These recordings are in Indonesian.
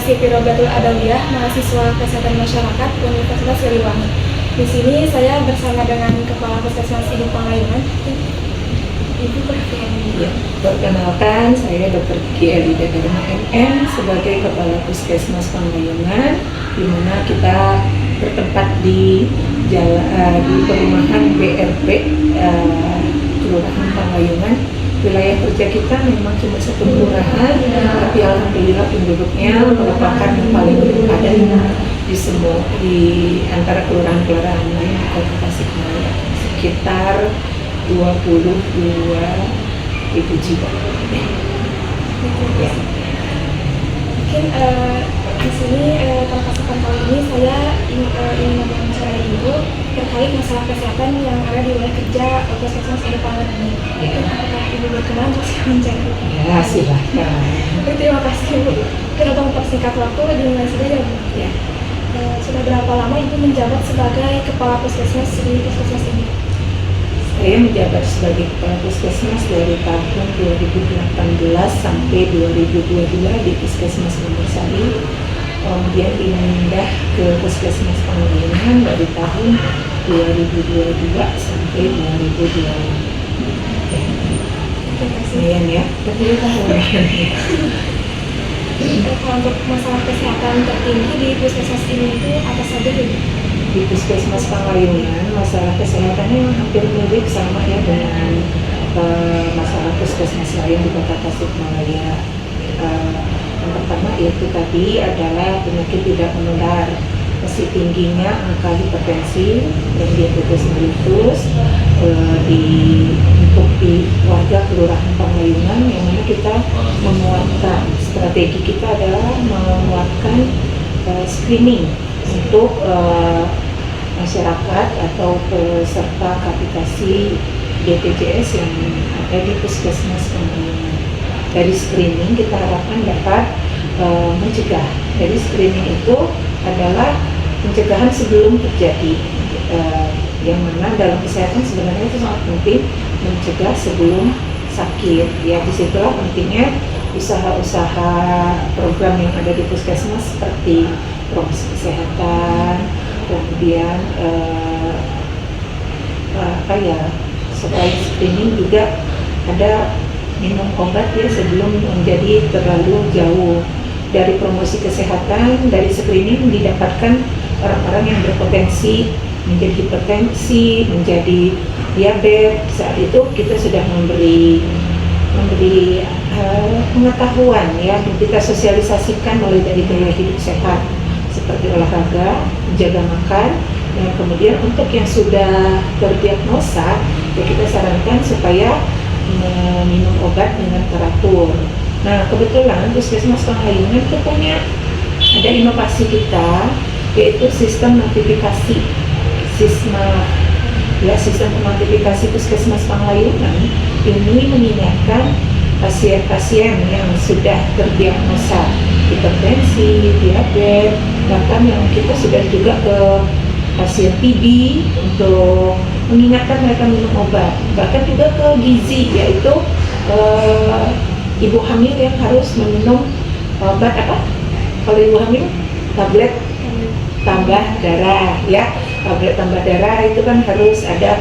Siti Robiatul Adawiyah, mahasiswa Kesehatan Masyarakat Universitas Siliwangi. Di sini saya bersama dengan Kepala Puskesmas Ibu Pangayungan, Ibu Perfiani. Ya, perkenalkan saya Dr. Kiki Elida Dharma MM sebagai Kepala Puskesmas Pangayungan, di mana kita bertempat di perumahan BRP Kelurahan Pangayungan. Wilayah kerja kita memang cuma satu kelurahan, tapi alhamdulillah penduduknya merupakan yang paling padat di antara kelurahan-kelurahan lain di Kota Tasikmalaya, sekitar 22.000 jiwa. Ya. Mungkin di sini pada kesempatan kali ini saya ingin mewawancarai Ibu terkait masalah kesehatan yang ada di wilayah kerja Puskesmas Ibu Pangayungan ini. Apakah Ibu berkenan untuk saya mencari? Ya, silahkan. Terima kasih Bu. Mungkin untuk mempersingkat waktu dimulai saja ya Bu. Ya. Sudah berapa lama Ibu menjabat sebagai Kepala Puskesmas di Puskesmas ini? Saya menjabat sebagai Kepala Puskesmas dari tahun 2018 sampai 2022 di Puskesmas Nomborsari. Kemudian pindah ke Puskesmas Pangayungan dari tahun 2022 sampai 2025. Terima kasih. Ya, Kalau untuk masalah kesehatan tertinggi di Puskesmas ini itu apa saja Ibu? Di Puskesmas Pangayungan masalah kesehatannya hampir mirip sama ya dengan masalah puskesmas lain di Kota Tasikmalaya. Yang pertama itu tadi adalah penyakit tidak menular, masih tingginya angka hipertensi dan diabetes mellitus untuk di warga Kelurahan Pangayungan, yang mana kita menguatkan strategi kita adalah menguatkan screening untuk masyarakat atau peserta kapitasi BPJS yang ada di Puskesmas Pangayungan. Dari screening kita harapkan dapat mencegah. Dari screening itu adalah pencegahan sebelum terjadi, yang mana dalam kesehatan sebenarnya itu sangat penting mencegah sebelum sakit. Ya, disitulah pentingnya usaha-usaha program yang ada di Puskesmas seperti promosi kesehatan, kemudian supaya screening juga ada minum obat ya sebelum menjadi terlalu jauh. Dari promosi kesehatan, dari screening didapatkan orang-orang yang berpotensi menjadi hipertensi, menjadi diabetes. Saat itu kita sudah memberi pengetahuan ya, kita sosialisasikan mulai dari gaya hidup sehat seperti olahraga, menjaga makan, dan kemudian untuk yang sudah terdiagnosa ya kita sarankan supaya minum obat dengan teratur. Nah, kebetulan Puskesmas Pangayungan itu punya ada inovasi kita, yaitu sistem notifikasi. Sistem notifikasi Puskesmas Pangayungan ini mengingatkan pasien-pasien yang sudah terdiagnosa hipertensi, diabetes, bahkan yang kita sudah juga ke pasien TB untuk mengingatkan mereka minum obat, bahkan juga ke gizi, yaitu ibu hamil yang harus meminum obat apa? Kalau ibu hamil tablet tambah darah ya, tablet tambah darah itu kan harus ada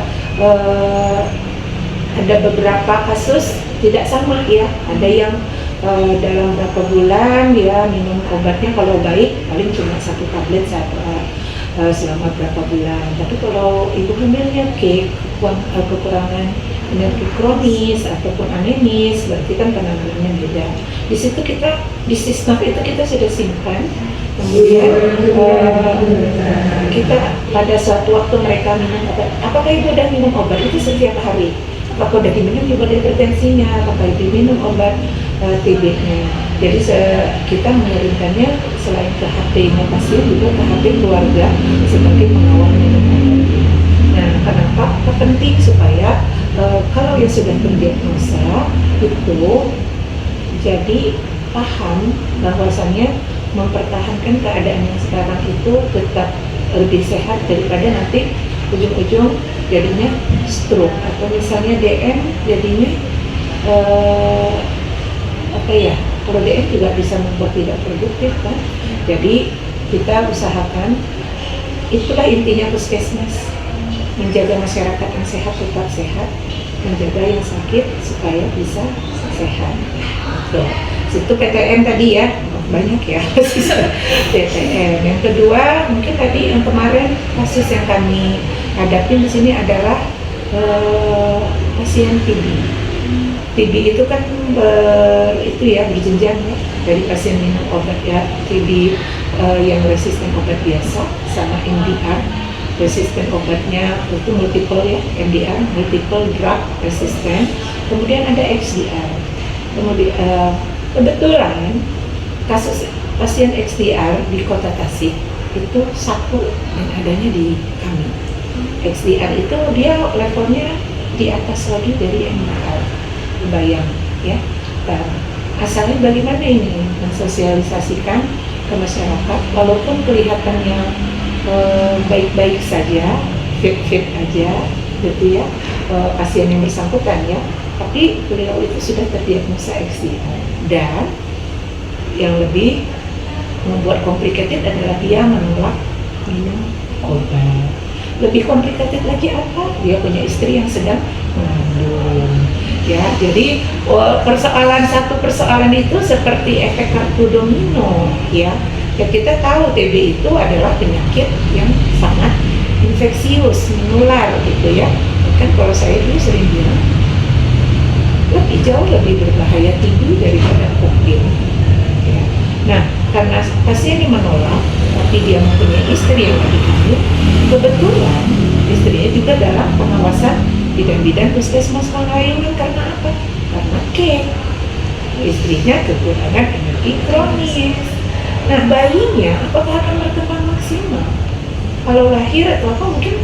beberapa kasus tidak sama ya, ada yang dalam berapa bulan dia minum obatnya, kalau baik paling cuma 1 tablet selama berapa bulan. Tapi kalau ibu hamilnya kekurangan energi kronis ataupun anemis, berarti kan penanganannya beda. Di situ di sistem itu kita sudah simpan. Kemudian kita pada suatu waktu mereka minum obat, apakah ibu udah minum obat itu setiap hari? Apakah udah diminum obat hipertensinya? Apakah diminum obat TB-nya? Jadi kita mengirimkannya selain ke HP-nya pasien juga ke HP keluarga sebagai pengawal minum obat. Nah, kenapa? Penting supaya kalau yang sudah terdiagnosa itu jadi paham bahwasannya mempertahankan keadaan yang sekarang itu tetap lebih sehat daripada nanti ujung-ujung jadinya stroke atau misalnya DM jadinya Kalau DM juga bisa membuat tidak produktif kan. Jadi kita usahakan, itulah intinya puskesmas, menjaga masyarakat yang sehat tetap sehat, menjaga yang sakit supaya bisa sehat. Tuh, situ PTM tadi ya, banyak ya PTM. Yang kedua mungkin tadi yang kemarin kasus yang kami hadapi di sini adalah pasien TB. TB itu kan berjenjang ya, dari pasien minum obat ya TB yang resisten obat biasa sama MDR resisten obatnya itu multiple ya, MDR multiple drug resistant, kemudian ada XDR. Kemudian kebetulan kasus pasien XDR di Kota Tasik itu satu yang adanya di kami. XDR itu dia levelnya di atas lagi dari MDR, bayang ya. Dan asalnya bagaimana ini mensosialisasikan ke masyarakat, walaupun kelihatannya baik-baik saja, fit-fit aja gitu ya, pasien yang bersangkutan ya, tapi beliau itu sudah terdiagnosa XDR. Dan yang lebih membuat complicated adalah dia menolak minum obat. Lebih complicated lagi apa? Dia punya istri yang sedang mengandung. Ya, jadi satu persoalan itu seperti efek kartu domino ya. Ya kita tahu TB itu adalah penyakit yang sangat infeksius, menular gitu ya. Kan kalau saya dulu sering bilang jauh lebih berbahaya TB daripada COVID. Ya. Nah, karena pasien yang menolak, tapi dia mempunyai istri yang lagi hamil, kebetulan istrinya juga dalam pengawasan bidan-bidan puskesmas Manglayungan. Karena apa? Karena istrinya kekurangan energi kronis. Nah, bayinya apakah akan berkembang maksimal? Kalau lahir atau apa mungkin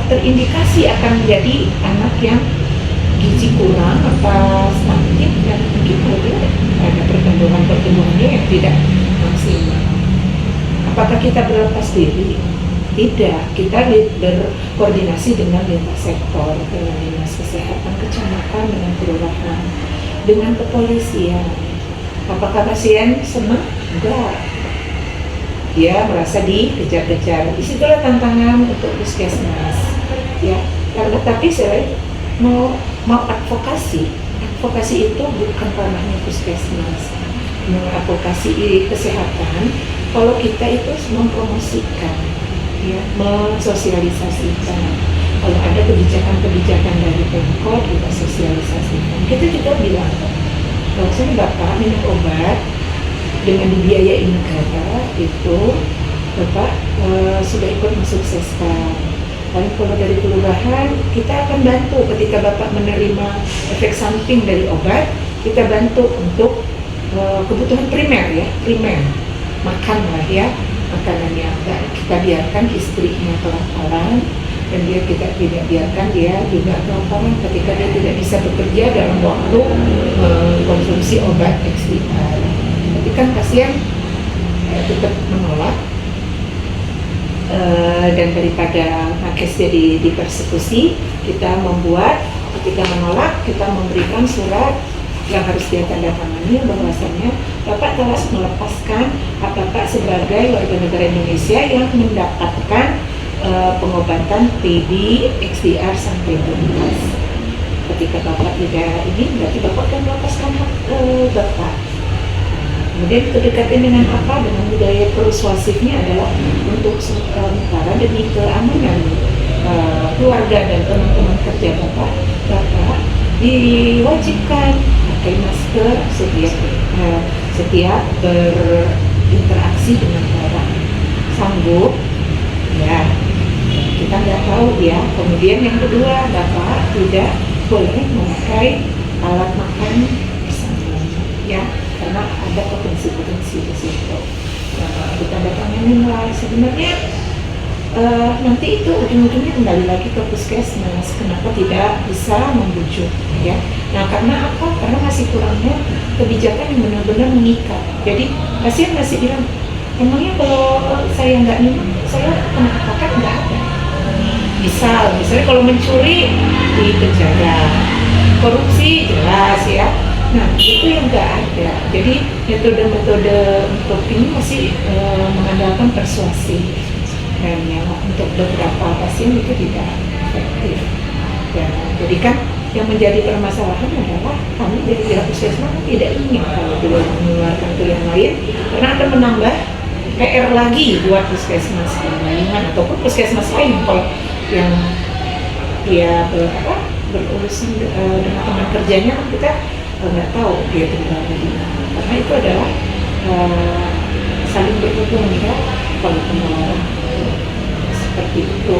terindikasi akan menjadi anak yang gizi kurang atau stunted, dan mungkin ada pertumbuhannya yang tidak maksimal. Apakah kita berlepas diri? Tidak, kita berkoordinasi dengan lintas sektor, dengan dinas kesehatan kecamatan, dengan kelurahan, dengan kepolisian. Apakah pasien senang? Enggak. Dia merasa dikejar-kejar. Disitulah tantangan untuk puskesmas. Ya, karena tapi saya mau advokasi itu bukan ranahnya puskesmas. Mengadvokasi kesehatan, kalau kita itu mempromosikan, ya, mensosialisasikan. Kalau ada kebijakan-kebijakan dari Pemkot, kita sosialisasikan. Kita juga bilang, kalau saya Bapak minum obat dengan dibiayai negara itu, Bapak sudah ikut mensukseskan. Lalu kalau dari kelurahan, kita akan bantu ketika Bapak menerima efek samping dari obat, kita bantu untuk kebutuhan primer ya, makan lah ya, makanan yang kita biarkan istrinya kelaparan, dan kita tidak biarkan dia juga kelaparan ketika dia tidak bisa bekerja dalam waktu konsumsi obat XDR. Tapi kan pasien tetap menolak, dan daripada nakes jadi dipersekusi, kita membuat ketika menolak, kita memberikan surat yang harus dia tanda tangani bahwasanya Bapak telah melepaskan hak Bapak sebagai warga negara Indonesia yang mendapatkan pengobatan TB XDR sampai tuntas. Ketika Bapak tidak ini, berarti Bapak akan melepaskan hak Bapak. Kemudian kedekatan dengan apa? Dengan budaya persuasifnya adalah untuk sementara demi keamanan keluarga dan teman-teman kerja Bapak diwajibkan pakai masker setiap berinteraksi dengan orang. Sanggup? Ya, kita nggak tahu ya. Kemudian yang kedua, Bapak tidak boleh memakai alat makan bersama, ya, karena ada potensi di situ. Kita datangin mulai sebenarnya nanti itu ujung-ujungnya kembali lagi ke puskesmas. Kenapa tidak bisa membujuk, ya? Nah, karena apa? Karena masih kurangnya kebijakan yang benar-benar mengikat. Jadi pasien masih bilang, emangnya kalau saya nggak minum, saya kena apa? Nggak ada. Misalnya kalau mencuri di penjara, korupsi jelas ya. Nah itu yang nggak ada. Jadi metode-metode untuk ini masih mengandalkan persuasi, dan yang untuk beberapa pasien itu tidak efektif. Ya, jadi kan yang menjadi permasalahan adalah kami dari pihak puskesmas tidak ingin kalau beliau mengeluarkan ke yang lain, karena akan menambah PR lagi buat puskesmas Layungan ataupun puskesmas lain kalau yang dia berurusan dengan teman kerjanya, kan kita nggak tahu dia tinggal di mana, karena itu adalah saling berhubung ya kalau penularan seperti itu.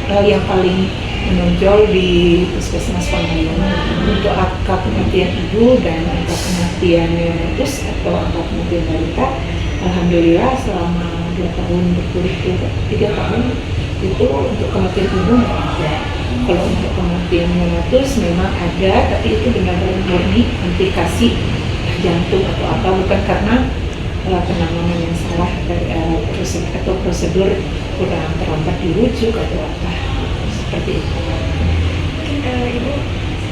Yang paling menonjol di puskesmas Pangayungan untuk angka kematian ibu dan angka kematian neonatus atau angka kematian balita, alhamdulillah selama 2 tahun berturut-turut 3 tahun itu untuk kematian ibu nggak ada. Kalau untuk kematian neonatus memang ada, tapi itu benar-benar murni komplikasi jantung atau apa, bukan karena penanganan yang salah dari atau prosedur kurang terlambat dirujuk atau apa seperti itu. Mungkin Ibu,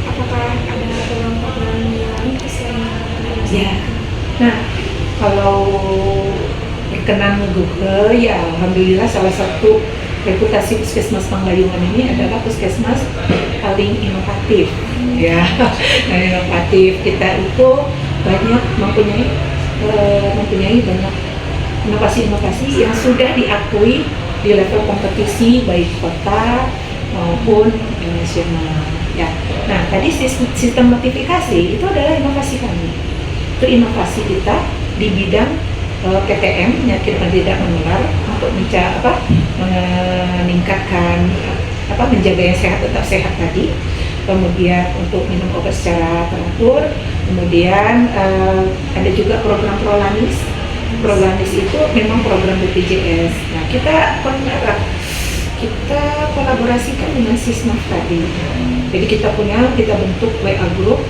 apakah ada program-program yang lain selain Ya, nah kalau berkenan Google ya alhamdulillah salah satu reputasi puskesmas Panglayungan ini adalah puskesmas paling inovatif ya. Nah, inovatif kita itu banyak mempunyai banyak inovasi-inovasi yang sudah diakui di level kompetisi baik kota maupun nasional ya. Nah tadi sistem notifikasi itu adalah inovasi kami. Itu inovasi kita di bidang PTM, penyakit tidak menular, untuk meningkatkan menjaga yang sehat tetap sehat tadi, kemudian untuk minum obat secara teratur, kemudian ada juga program Prolanis. Prolanis itu memang program BPJS. Nah kita kolaborasikan dengan Sisnaf tadi. Jadi kita bentuk WA group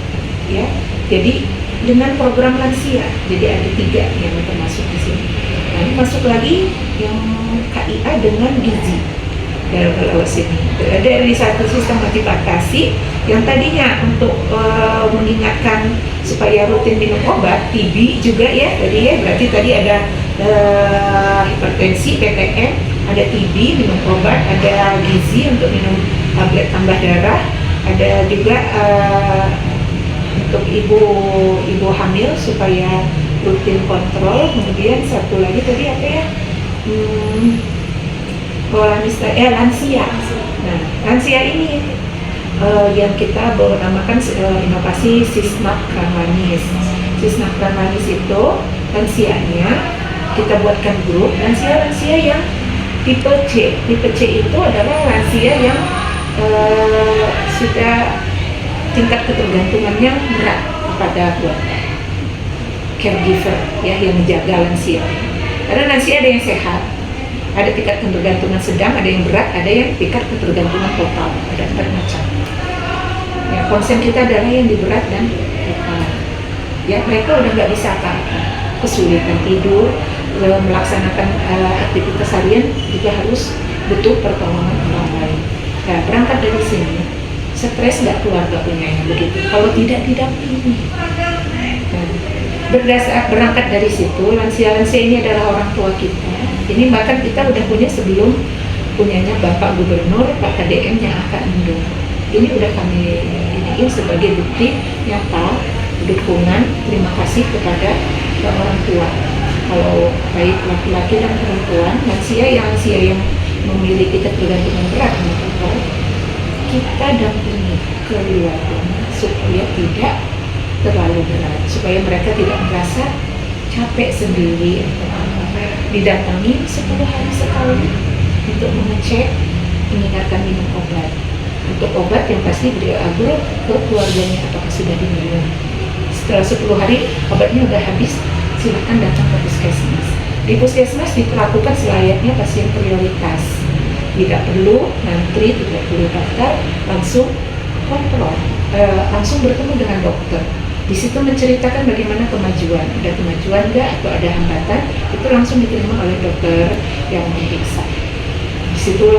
ya. Jadi dengan program lansia. Jadi ada 3 yang termasuk di sini. Nah, ini masuk lagi yang KIA dengan gizi dalam sini. Dari satu sistem motivasi yang tadinya untuk mengingatkan supaya rutin minum obat, TB juga ya. Jadi ya berarti tadi ada hipertensi, PTM, ada TB minum obat, ada gizi untuk minum tablet tambah darah, ada juga untuk ibu hamil supaya rutin kontrol. Kemudian satu lagi tadi apa ya? Lansia. Nah, lansia ini yang kita namakan inovasi Sisnaf Pramanis. Sisnaf Pramanis itu lansianya kita buatkan grup lansia yang tipe C. Tipe C itu adalah lansia yang sudah tingkat ketergantungannya berat kepada keluarga, caregiver ya yang menjaga lansia. Karena lansia ada yang sehat, ada tingkat ketergantungan sedang, ada yang berat, ada yang tingkat ketergantungan total, ada 4 macam. Ya, konsen kita adalah yang di berat dan total. Ya, mereka udah nggak bisa apa-apa, kesulitan tidur, melaksanakan aktivitas harian juga harus butuh pertolongan orang lain. Nah, berangkat dari sini, stres nggak keluarga punya yang begitu kalau tidak didampingi. Nah, berangkat dari situ, lansia-lansia ini adalah orang tua kita. Ini bahkan kita udah punya sebelum punyanya Bapak Gubernur, Pak KDM yang akan mendukung. Ini udah kami iniin sebagai bukti nyata dukungan terima kasih kepada orang tua. Kalau baik laki-laki dan perempuan, lansia yang memiliki ketergantungan berat, maka kita dampingi keluarganya supaya tidak terlalu berat, supaya mereka tidak merasa capek sendiri atau apa. Didatangi 10 hari sekali untuk mengecek, mengingatkan minum obat. Untuk obat yang pasti beliau agro ke keluarganya apakah sudah diminum. Setelah 10 hari obatnya udah habis, silakan datang ke puskesmas. Di puskesmas diperlakukan selayaknya pasien prioritas. Tidak perlu ngantri, tidak perlu daftar, langsung kontrol, langsung bertemu dengan dokter. Di situ menceritakan bagaimana kemajuan, ada kemajuan nggak atau ada hambatan, itu langsung diterima oleh dokter yang memeriksa. Di situ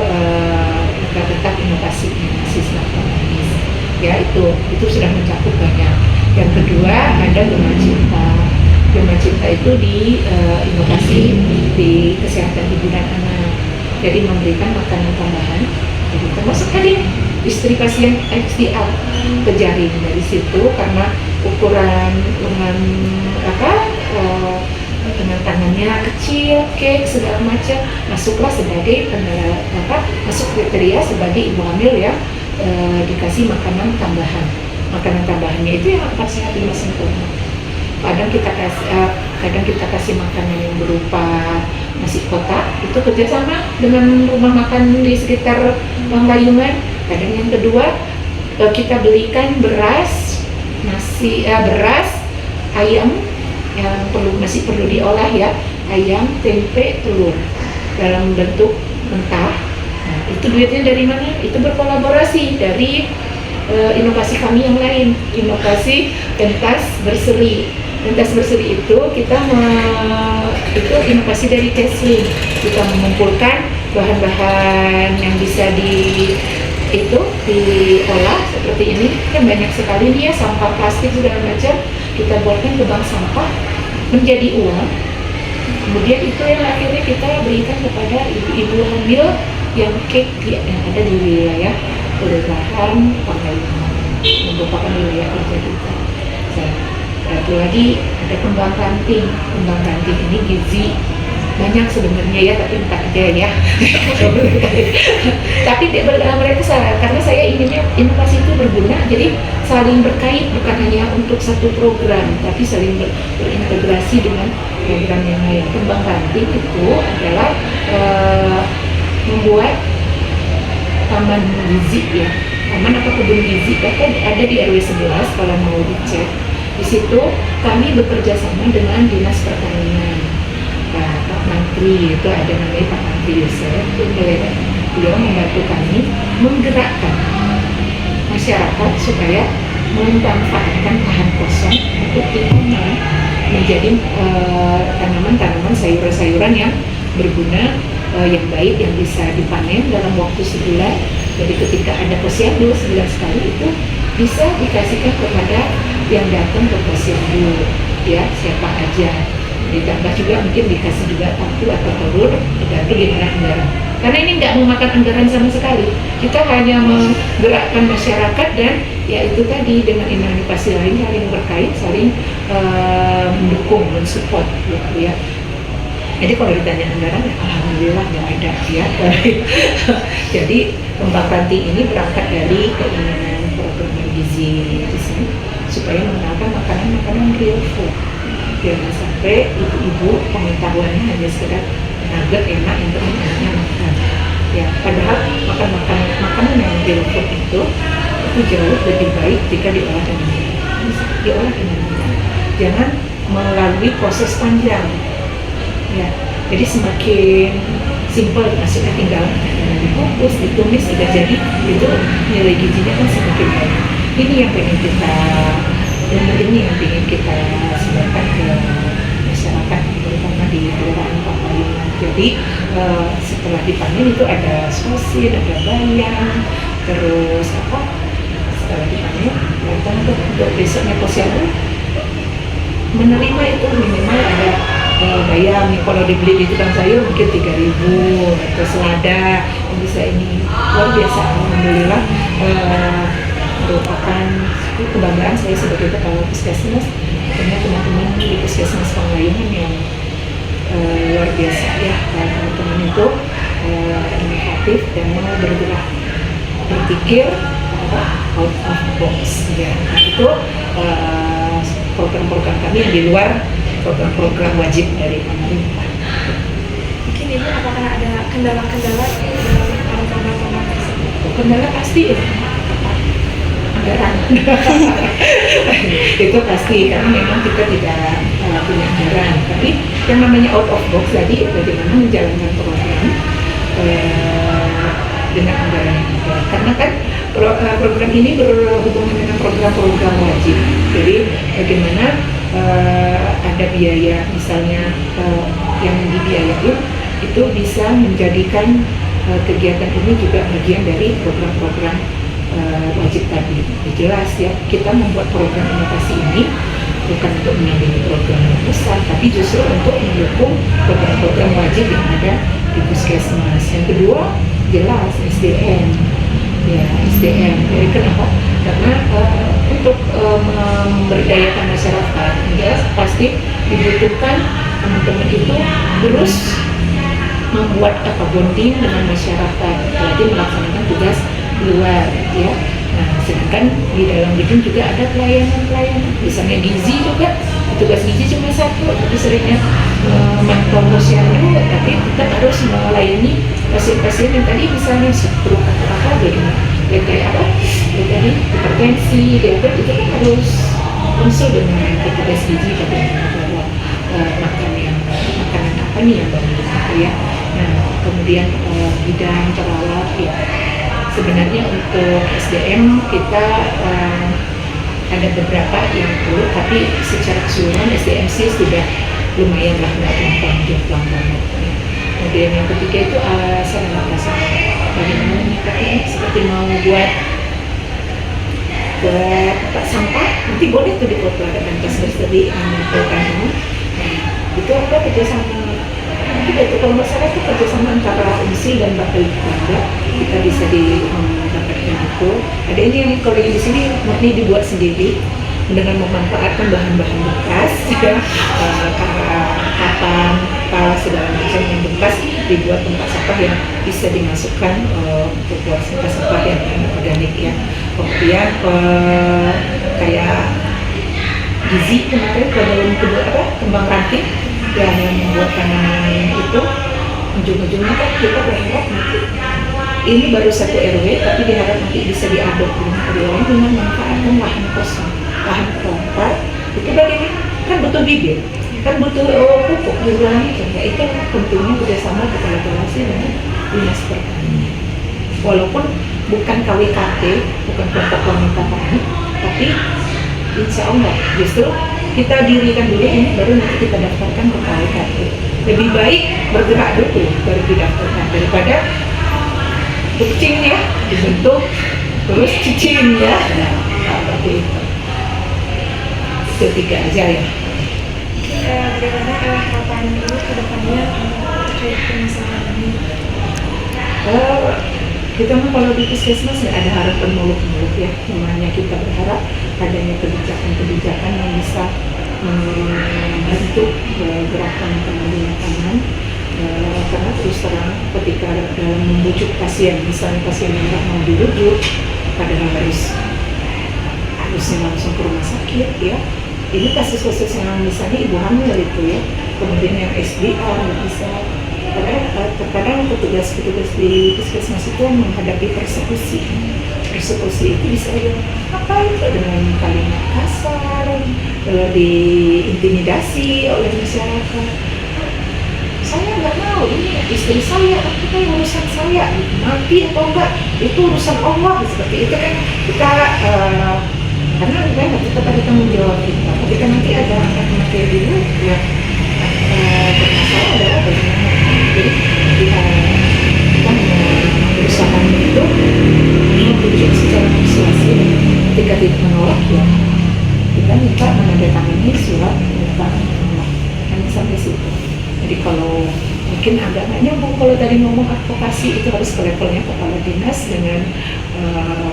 terdapat inovasi Sisnaf Pramanis. ya itu sudah mencakup banyak. Yang kedua ada Gema Cinta. Gema Cinta itu di inovasi di kesehatan ibu dan anak. Jadi memberikan makanan tambahan, jadi termasuk tadi istri pasien XDR ke jaring dari situ karena ukuran lengan dengan tangannya kecil, cake segala macam masuklah sebagai masuk kriteria sebagai ibu hamil yang dikasih makanan tambahan. Makanan tambahannya itu yang 4 sehat 5 sempurna. Kadang kita kasih makanan yang berupa nasi kotak, itu kerjasama dengan rumah makan di sekitar Layungan. Kadang yang kedua kita belikan beras, ayam yang masih perlu diolah ya, ayam, tempe, telur dalam bentuk mentah. Nah, itu duitnya dari mana? Itu berkolaborasi dari inovasi kami yang lain, inovasi pentas berseri. Pentas berseri itu itu inovasi dari Teslim. Kita mengumpulkan bahan-bahan yang bisa diolah seperti ini, kan banyak sekali dia sampah plastik segala macam, kita buatkan ke bank sampah menjadi uang. Kemudian itu yang akhirnya kita berikan kepada ibu-ibu hamil yang cake yang ada di wilayah Kelurahan Pangkaliman, yang merupakan wilayah kerja kita. Satu lagi ada kembang ranting. Kembang ranting ini gizi banyak sebenarnya ya, tapi entah aja ya. Tapi mereka salah, karena saya inginnya inovasi itu berguna, jadi saling berkait, bukan hanya untuk satu program, tapi saling berintegrasi dengan program yang lain. Kembang ranting itu adalah membuat taman gizi ya, taman apa kebun gizi, bahkan ada di RW 11 kalau mau dicek. Di situ kami bekerja sama dengan Dinas Pertanian. Pak Menteri itu ada namanya Pak Menteri Yusuf, beliau membantu kami menggerakkan masyarakat supaya memanfaatkan lahan kosong untuk ditanam menjadi tanaman-tanaman sayuran-sayuran yang berguna, yang baik, yang bisa dipanen dalam waktu sebulan. Jadi ketika ada posyandu sebulan sekali itu bisa dikasihkan kepada yang datang ke posyandu, ya siapa aja. Ditambah juga mungkin dikasih juga tahu atau telur, tergantung gimana anggaran. Karena ini nggak memakan anggaran sama sekali. Kita hanya menggerakkan masyarakat dan ya itu tadi dengan inovasi lain saling berkait, saling mendukung, mensupport gitu ya. Jadi kalau ditanya anggaran, ya alhamdulillah nggak ada ya. Jadi kembang ranting ini berangkat dari keinginan program gizi di sini supaya mengenalkan makanan-makanan real food. Jangan sampai ibu-ibu pengetahuannya hanya sekedar nugget enak yang penting anaknya makan. Ya, padahal makanan yang real food itu jauh lebih baik jika diolah dengan benar. Jangan melalui proses panjang. Ya, jadi semakin simpel masuknya tinggal dikukus, ditumis sudah jadi, itu nilai gizinya kan semakin banyak. Ini yang pengen kita sebarkan ke masyarakat, terutama di Kelurahan Pangkaliman. Jadi setelah dipanen itu ada sosis, ada bayam, terus setelah dipanen datang untuk besoknya posyandu menerima itu minimal ada bayam nih, kalau dibeli di tukang sayur mungkin 3.000, atau selada yang bisa ini. Luar biasa, alhamdulillah, merupakan kebanggaan saya sebagai kepala puskesmas, karena teman-teman di puskesmas Pangkaliman yang luar biasa ya, teman-teman itu inovatif dan mau berpikir out of box ya. Itu program-program kami yang di luar program-program wajib dari pemerintah. Mungkin Ibu apakah ada kendala-kendala dalam program-program tersebut? Kendala pasti ya, anggaran. Itu pasti, karena memang kita tidak punya anggaran. Tapi yang namanya out of box tadi, bagaimana menjalankan program dengan anggaran yang ada. Karena kan program ini berhubungan dengan program-program wajib. Jadi bagaimana ada biaya misalnya yang dibiayai itu bisa menjadikan kegiatan ini juga bagian dari program-program wajib tadi. Jelas ya, kita membuat program inovasi ini bukan untuk menandingi program yang besar, tapi justru untuk mendukung program-program wajib yang ada di puskesmas. Yang kedua, jelas SDM. Ya, SDM. Jadi kenapa? Karena untuk memberdayakan masyarakat, jelas pasti dibutuhkan teman-teman itu terus membuat bonding dengan masyarakat, berarti melaksanakan tugas di luar, ya. Nah, sedangkan di dalam gedung juga ada pelayanan-pelayanan, misalnya gizi juga, tugas gizi cuma satu, tapi seringnya memantau posyandu, tapi tetap harus melayani pasien-pasien yang tadi misalnya stroke atau apa, bagaimana, ya kayak apa, ya tadi hipertensi, diabetes, itu kan harus konsul dengan petugas gizi bagaimana bahwa makanan apa nih yang bagus, ya. Nah, kemudian bidang perawat, ya. Sebenarnya untuk SDM kita ada beberapa yang perlu, tapi secara keseluruhan SDM sih sudah lumayan lah, nggak jomplang banget. Ya. Kemudian yang ketiga itu sarana prasarana. Bagaimana meningkatnya? Seperti mau buat tempat sampah, nanti boleh tuh dipoto ada pentas tadi mengumpulkan ini. Nah, itu ada kerjasama. Kita itu kalau nggak salah itu kerjasama antara UNSI dan Bapelitbang, kita bisa mendapatkan itu. Ada ini yang kalau yang di sini murni dibuat sendiri dengan memanfaatkan bahan-bahan bekas, ya, kapan, pala segala macam yang bekas dibuat tempat sampah yang bisa dimasukkan untuk buat sampah yang organik, ya. Kemudian kayak gizi kemarin dalam kembang ranting yang membuat tanaman itu ujung-ujungnya kan kita berharap nanti ini baru satu RW, tapi diharap nanti bisa diadop dengan RW lain dengan memanfaatkan lahan kosong, lahan terlantar. Itu bagaimana? Kan butuh bibit, kan butuh pupuk juga macam. Ya itu tentunya bekerjasama berkolaborasi dengan dinas pertanian. Walaupun bukan KWKT, bukan kelompok wanita tani, tapi insya Allah justru kita dirikan dulu ini, baru nanti kita daftarkan ke KWKT. Lebih baik bergerak dulu baru didaftarkan daripada kucing ya dibentuk terus cicing ya. Nah, seperti itu. Itu tiga aja ya. Bagaimana harapan Ibu ke depannya terkait permasalahan ini? Kita mah kalau di puskesmas nggak ada harapan muluk-muluk ya. Namanya kita berharap adanya kebijakan-kebijakan yang bisa membantu gerakan teman di lapangan. Karena terus terang ketika dalam membujuk pasien, misalnya pasien yang nggak mau dirujuk, padahal harusnya langsung ke rumah sakit, ya. Ini kasus-kasus yang misalnya ibu hamil itu, ya, kemudian yang SDA nggak bisa. Terkadang petugas-petugas di puskesmas itu menghadapi persekusi itu bisa apa itu dengan kalimat kasar, diintimidasi oleh masyarakat. Saya nggak mau, ini istri saya, apa yang urusan saya, mati atau enggak itu urusan Allah, seperti itu kan kita karena kita tetap ada tanggung jawab kita. Ketika nanti ada kematian dulu, ya bermasalah adalah bagaimana. Jadi kita berusaha itu membujuk secara persuasif. Ketika tidak menolak, ya kita minta menandatangani surat permintaan menolak. Hanya sampai situ. Jadi kalau mungkin agak nggak nyambung kalau tadi ngomong advokasi itu harus ke levelnya kepala dinas dengan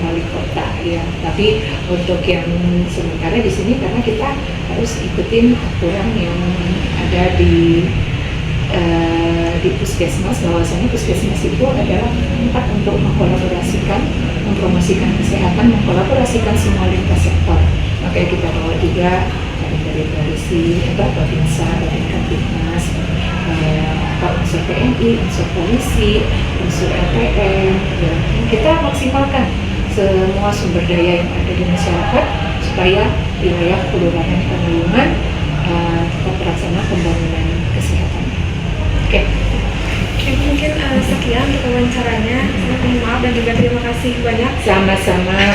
wali kota, ya. Tapi untuk yang sementara di sini karena kita harus ikutin aturan yang ada di puskesmas, bahwasanya puskesmas itu adalah tempat untuk mengkolaborasikan, mempromosikan kesehatan, mengkolaborasikan semua lintas sektor. Makanya kita bawa juga dari Babinsa, dari Kapitmas, unsur TNI, unsur polisi, unsur LPM, ya. Kita maksimalkan semua sumber daya yang ada di masyarakat supaya wilayah kelurahan Panulungan tetap terlaksana pembangunan kesehatan. Oke. Mungkin sekian untuk wawancaranya. Saya mohon maaf dan juga terima kasih banyak. Sama-sama.